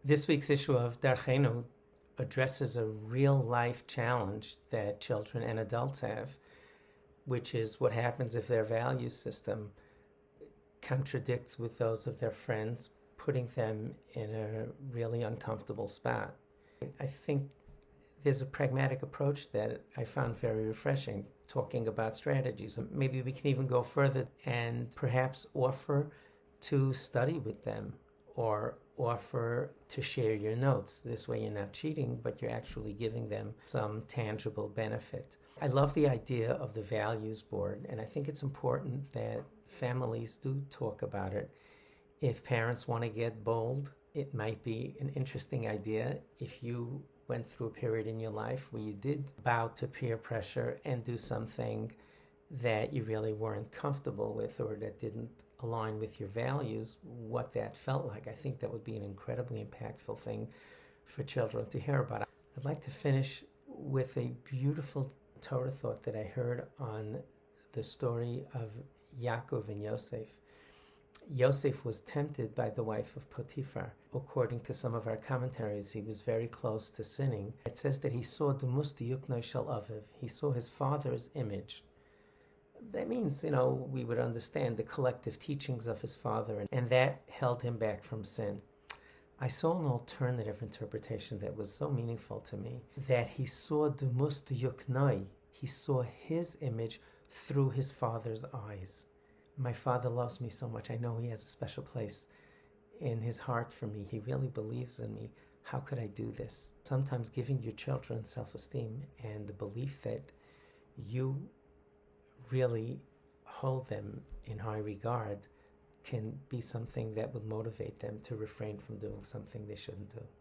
This week's issue of Darchenu addresses a real life challenge that children and adults have, which is what happens if their value system contradicts with those of their friends, putting them in a really uncomfortable spot. I think there's a pragmatic approach that I found very refreshing, talking about strategies. Maybe we can even go further and perhaps offer to study with them or offer to share your notes. This way you're not cheating, but you're actually giving them some tangible benefit. I love the idea of the values board, and I think it's important that families do talk about it. If parents want to get bold, it might be an interesting idea if you went through a period in your life where you did bow to peer pressure and do something that you really weren't comfortable with or that didn't align with your values, what that felt like. I think that would be an incredibly impactful thing for children to hear about. I'd like to finish with a beautiful Torah thought that I heard on the story of Yaakov and Yosef. Yosef was tempted by the wife of Potiphar. According to some of our commentaries, he was very close to sinning. It says that he saw Dumus Diyuknoi Shel Aviv. He saw his father's image. That means, we would understand the collective teachings of his father, and that held him back from sin. I saw an alternative interpretation that was so meaningful to me, that he saw Dumus Diyuknoi. He saw his image through his father's eyes. My father loves me so much. I know he has a special place in his heart for me. He really believes in me. How could I do this? Sometimes giving your children self-esteem and the belief that you really hold them in high regard can be something that would motivate them to refrain from doing something they shouldn't do.